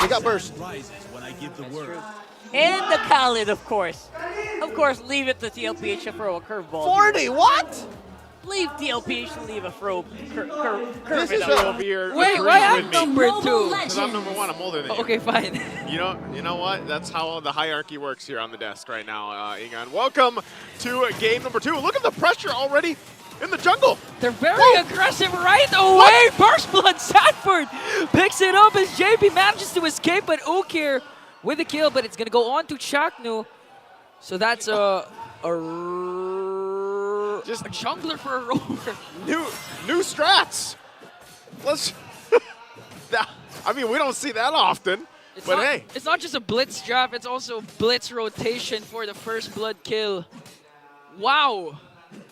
They got burst. And the Khalid, of course. Of course, leave it to TLPH to throw a curveball. 40, what? Leave TLPH to leave a throw This is over here. Wait, agrees why with I'm me. number 2? Because I'm number 1. I'm older than you. Okay, fine. You know what? That's how the hierarchy works here on the desk right now, Egon. Welcome to game number 2. Look at the pressure already in the jungle. They're very aggressive right away. Burst Blood Sanford picks it up as JP manages to escape, but Ukir with the kill, but it's going to go on to Chaknu. So that's just a jungler for a rover. New strats. Let's. I mean, we don't see that often. Hey, it's not just a blitz draft; it's also blitz rotation for the first blood kill. Wow.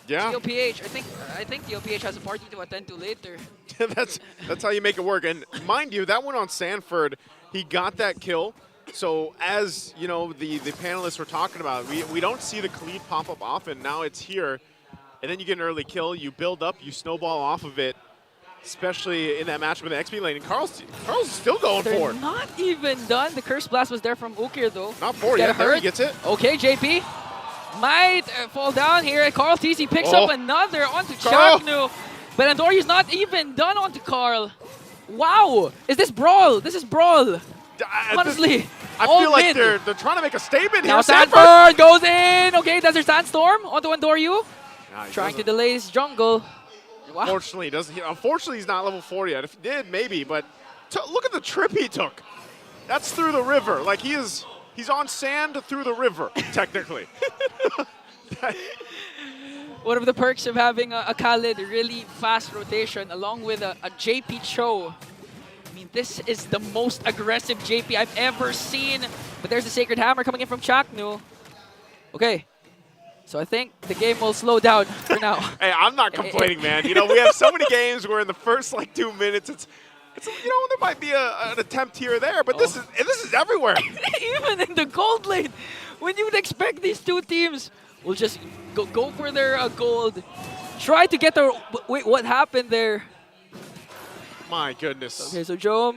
Yeah. TLPH. I think TLPH has a party to attend to later. that's how you make it work. And mind you, that one on Sanford, he got that kill. So as you know, the panelists were talking about, we don't see the Khalid pop up often. Now it's here, and then you get an early kill. You build up, you snowball off of it, especially in that match with the XP lane. And Carl's still going for it. They're not even done. The Curse Blast was there from Ukir though. Not for yet. There he gets it. Okay, JP might fall down here. Carl TC picks up another onto Chaknu, but Andoryu's not even done onto Carl. Wow, is this Brawl? This is Brawl. Honestly, I feel like they're trying to make a statement here. Now Sanford goes in. Okay, Desert Sandstorm onto Andoryu. Trying to delay his jungle. Wow. Unfortunately, he's not level 4 yet. If he did, maybe. But look at the trip he took. That's through the river. Like he's on sand through the river, technically. One of the perks of having a Khalid really fast rotation along with a JP Cho. I mean, this is the most aggressive JP I've ever seen. But there's the Sacred Hammer coming in from Chaknu. Okay. So I think the game will slow down for now. Hey, I'm not complaining, man. You know, we have so many games where in the first 2 minutes, it's you know, there might be an attempt here or there, but this is everywhere. Even in the gold lane, when you would expect these two teams will just go for their gold, try to get the. Wait, what happened there? My goodness. Okay, so Joe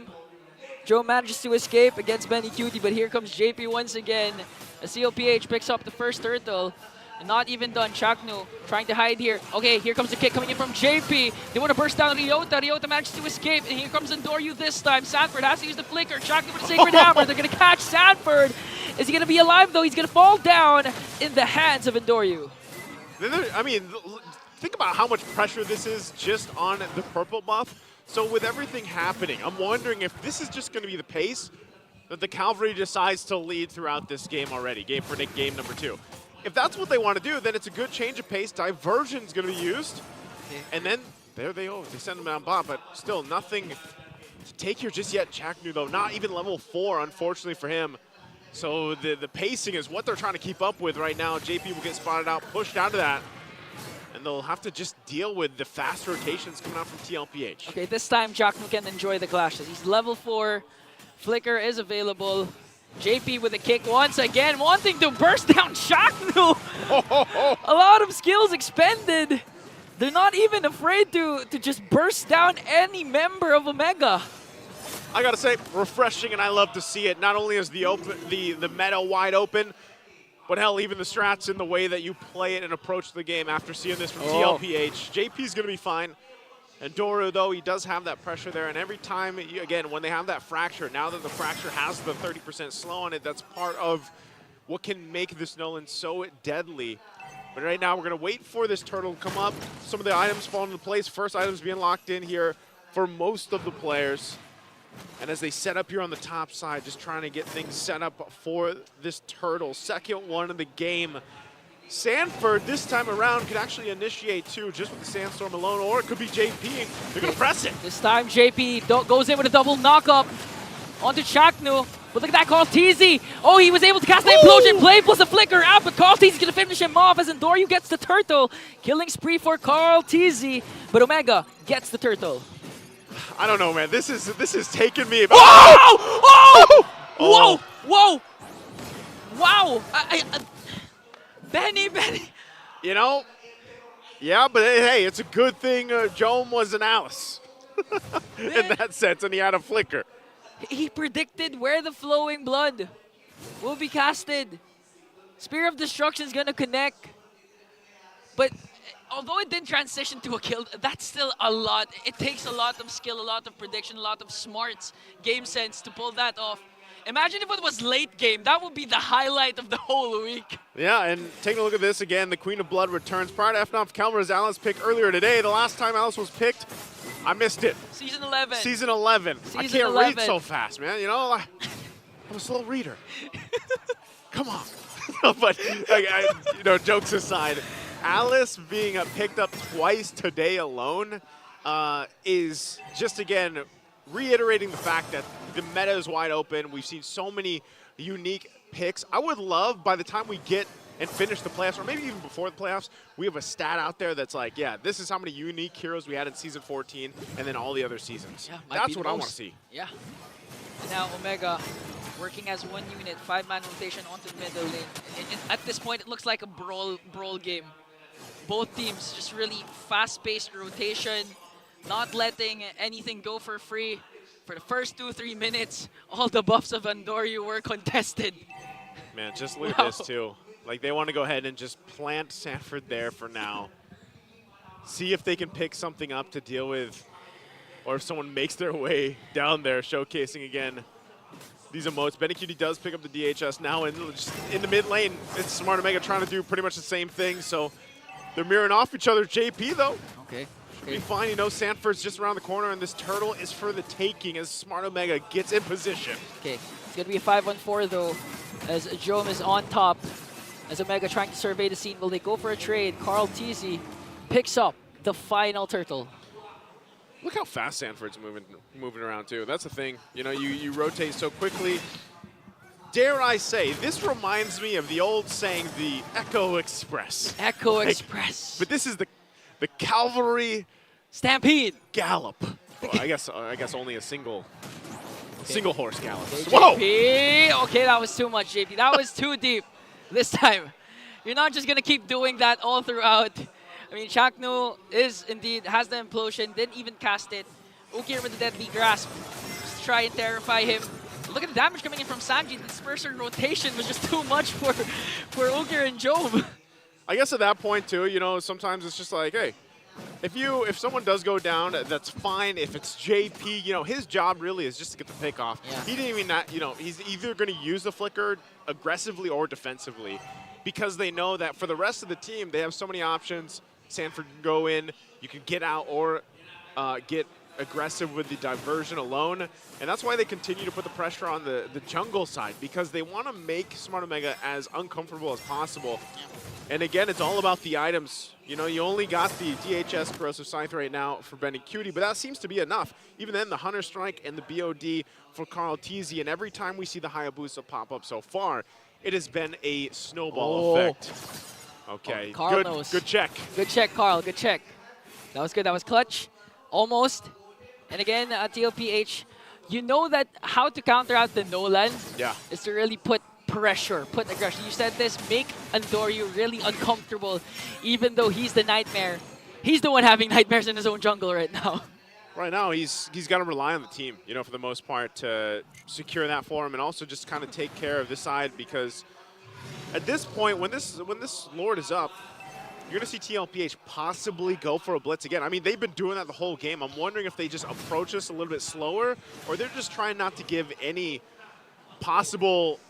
manages to escape against Benny Cutie, but here comes JP once again. A CLPH picks up the first turtle. And not even done. Chaknu trying to hide here. Okay, here comes the kick coming in from JP. They want to burst down Ryota. Ryota manages to escape. And here comes Andoryu this time. Sanford has to use the flicker. Chaknu with the Sacred Hammer. They're going to catch Sanford. Is he going to be alive though? He's going to fall down in the hands of Andoryu. I mean, think about how much pressure this is just on the purple buff. So with everything happening, I'm wondering if this is just going to be the pace that the Cavalry decides to lead throughout this game already. Predict game number 2. If that's what they want to do, then it's a good change of pace. Diversion's going to be used. And then there they go. They send them down bot, but still nothing to take here just yet. Chaknu, though, not even level 4, unfortunately for him. So the pacing is what they're trying to keep up with right now. JP will get spotted out, pushed out of that. And they'll have to just deal with the fast rotations coming out from TLPH. Okay, this time Chaknu can enjoy the clashes. He's level 4. Flicker is available. JP with a kick once again, wanting to burst down Chaknu. A lot of skills expended. They're not even afraid to just burst down any member of Omega. I gotta say, refreshing, and I love to see it. Not only is the meta wide open, but hell, even the strats in the way that you play it and approach the game after seeing this from TLPH. JP's gonna be fine. And Doru, though, he does have that pressure there, and every time, again, when they have that fracture, now that the fracture has the 30% slow on it, that's part of what can make this Nolan so deadly. But right now, we're going to wait for this turtle to come up. Some of the items fall into place. First items being locked in here for most of the players. And as they set up here on the top side, just trying to get things set up for this turtle. Second one of the game. Sanford, this time around, could actually initiate too, just with the Sandstorm alone, or it could be JP. They're going to press it. This time, JP goes in with a double knock-up onto Chaknu. But look at that, Carl TZ. Oh, he was able to cast the Implosion Play plus a flicker out, but Carl TZ is going to finish him off as Andoryu gets the turtle. Killing spree for Carl TZ, but Omega gets the turtle. I don't know, man. This is taking me. Whoa! Oh! Whoa! Whoa! Wow! Benny. You know, yeah, but hey, it's a good thing Jome was an Alice in that sense, and he had a flicker. He predicted where the flowing blood will be casted. Spear of Destruction is going to connect. But although it didn't transition to a kill, that's still a lot. It takes a lot of skill, a lot of prediction, a lot of smarts, game sense to pull that off. Imagine if it was late game. That would be the highlight of the whole week. Yeah, and taking a look at this again, the Queen of Blood returns. Prior to FNOF Kelmer's Alice pick earlier today, the last time Alice was picked, I missed it. Season 11. Season 11. I can't 11. read so fast, man. You know, I'm a slow reader. Come on. But, you know, jokes aside, Alice being picked up twice today alone is just, again, reiterating the fact that the meta is wide open. We've seen so many unique picks. I would love, by the time we get and finish the playoffs, or maybe even before the playoffs, we have a stat out there that's like, yeah, this is how many unique heroes we had in Season 14 and then all the other seasons. Yeah, that's what I want to see. Yeah. And now Omega working as one unit, 5-man rotation onto the middle lane. And at this point, it looks like a brawl game. Both teams just really fast-paced rotation, not letting anything go for free. For the first 2-3 minutes, all the buffs of Andoryu were contested. Man, just look at this too. Like, they want to go ahead and just plant Sanford there for now. See if they can pick something up to deal with, or if someone makes their way down there, showcasing again these emotes. BennyQt does pick up the DHS now, and just in the mid lane, it's Smart Omega trying to do pretty much the same thing. So they're mirroring off each other. JP though. Okay. Should be fine. You know, Sanford's just around the corner, and this turtle is for the taking as Smart Omega gets in position. Okay, it's going to be a 5-on-4 though, as Jome is on top. As Omega trying to survey the scene, will they go for a trade? Carl TZ picks up the final turtle. Look how fast Sanford's moving around too. That's the thing. You know, you rotate so quickly. Dare I say, this reminds me of the old saying, the Echo Express. Echo Express. But this is the cavalry Stampede gallop. Well, I guess only a single horse gallop. Okay, Whoa! JP. Okay, that was too much, JP. That was too deep this time. You're not just gonna keep doing that all throughout. I mean, Chaknu has the implosion, didn't even cast it. Ukir with the deadly grasp. Just try and terrify him. Look at the damage coming in from Sanji. The dispersion rotation was just too much for Ukir and Jome. I guess at that point too, you know, sometimes it's just like, hey, if someone does go down, that's fine. If it's JP, you know, his job really is just to get the pick off. Yeah. He didn't even, you know, he's either going to use the flicker aggressively or defensively, because they know that for the rest of the team, they have so many options. Sanford can go in, you can get out or get aggressive with the diversion alone. And that's why they continue to put the pressure on the jungle side, because they want to make Smart Omega as uncomfortable as possible. And again, it's all about the items. You know, you only got the DHS Corrosive Scythe right now for BennyQt, but that seems to be enough. Even then, the Hunter Strike and the BOD for Carl TZ, and every time we see the Hayabusa pop up so far, it has been a snowball effect. Okay, Carl knows. Good check. Good check, Carl. Good check. That was good. That was clutch. Almost. And again, TLPH, you know that how to counter out the Nolan is to really put pressure, put aggression. You said this, make Andoryu really uncomfortable, even though he's the nightmare. He's the one having nightmares in his own jungle right now. Right now, he's got to rely on the team, you know, for the most part, to secure that for him, and also just kind of take care of this side, because at this point, when this Lord is up, you're going to see TLPH possibly go for a blitz again. I mean, they've been doing that the whole game. I'm wondering if they just approach us a little bit slower, or they're just trying not to give any possible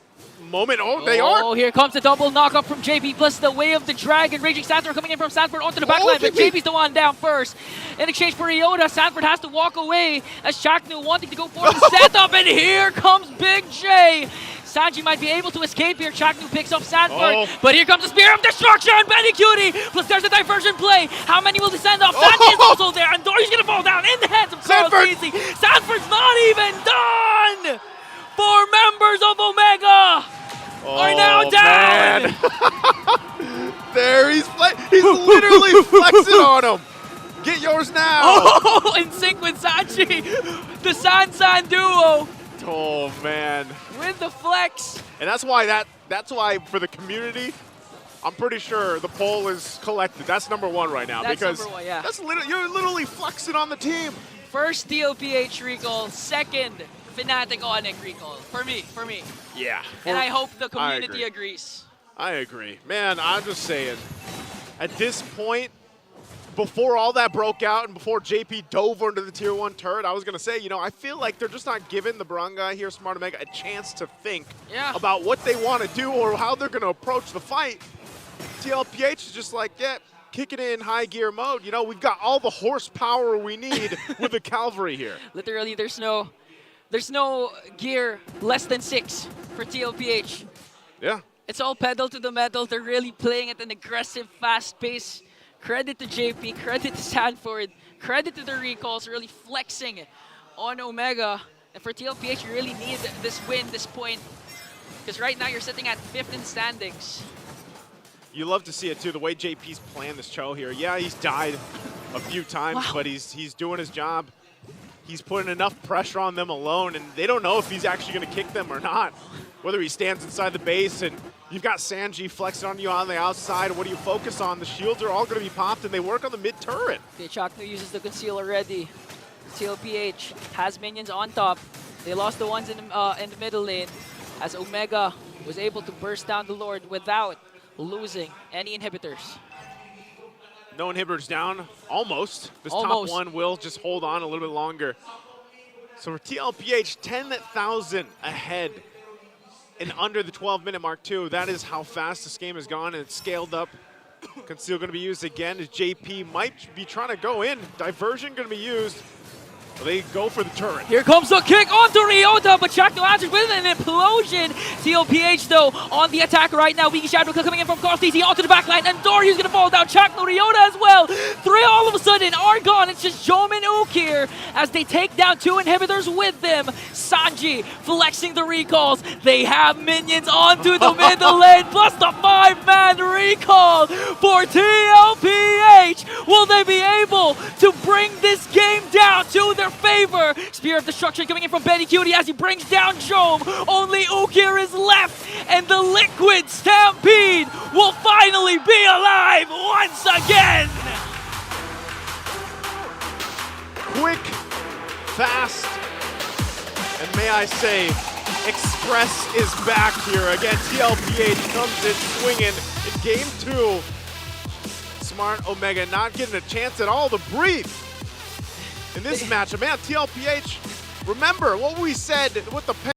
moment. Oh, they are. Oh, here comes the double knockup from JP, plus the Way of the Dragon. Raging Sanford coming in from Sanford onto the backline, but JP's the one down first. In exchange for Iota, Sanford has to walk away as Chaknu wanting to go for the setup, and here comes Big J. Sanji might be able to escape here. Chaknu picks up Sanford, but here comes the Spear of Destruction. BennyQt, plus there's a diversion play. How many will he send off? Sanji is also there, and Dory's gonna fall down in the hands of Carl TZ. Sanford's not even done! 4 members of Omega are now down! There, he's literally flexing on him. Get yours now! Oh, in sync with Sanji, the San duo. Oh man! With the flex. And that's why for the community, I'm pretty sure the poll is collected. That's #1 right now, that's because #1, yeah. you're literally flexing on the team. First TLPH recall, second Fnatic Onyx recall. For me. Yeah. And I hope the I community agree. agrees. I agree. Man, I'm just saying, at this point, before all that broke out and before JP dove into the Tier 1 turret, I was going to say, you know, I feel like they're just not giving the Barangay here, Smart Omega, a chance to think about what they want to do or how they're going to approach the fight. TLPH is just like, yeah, kick it in high gear mode. You know, we've got all the horsepower we need with the Cavalry here. Literally, there's no gear less than 6 for TLPH. Yeah. It's all pedal to the metal. They're really playing at an aggressive, fast pace. Credit to JP, credit to Sanford, credit to the recalls, really flexing on Omega. And for TLPH, you really need this win, this point. Because right now, you're sitting at 5th in standings. You love to see it, too, the way JP's playing this show here. Yeah, he's died a few times, but he's doing his job. He's putting enough pressure on them alone, and they don't know if he's actually going to kick them or not. Whether he stands inside the base, and you've got Sanji flexing on you on the outside. What do you focus on? The shields are all going to be popped, and they work on the mid turret. Okay, Chaknu uses the conceal already. TLPH has minions on top. They lost the ones in the middle lane, as Omega was able to burst down the Lord without losing any inhibitors. No inhibitors down, almost. This Almost. top one will just hold on a little bit longer. So for TLPH, 10,000 ahead and under the 12-minute mark, too. That is how fast this game has gone, and it's scaled up. Conceal going to be used again as JP might be trying to go in. Diversion going to be used. They go for the turret. Here comes the kick onto Ryota, but Chakno answers with an implosion. TLPH, though, on the attack right now. Wiki Shadow coming in from cross TC onto the backline, and Doryu's going to fall down. Chakno, Ryota as well. 3 all of a sudden are gone. It's just Jomin Ook here as they take down 2 inhibitors with them. Sanji flexing the recalls. They have minions onto the middle lane, plus the 5-man recall for TLPH. Will they be able to bring this game down to their favor? Spear of Destruction coming in from Benny Cutie as he brings down Jome. Only Ukir is left, and the Liquid Stampede will finally be alive once again. Quick, fast, and may I say, Express is back here. Again, TLPH comes in swinging in game 2. Smart Omega not getting a chance at all to breathe in this matchup. Man, TLPH, remember what we said with the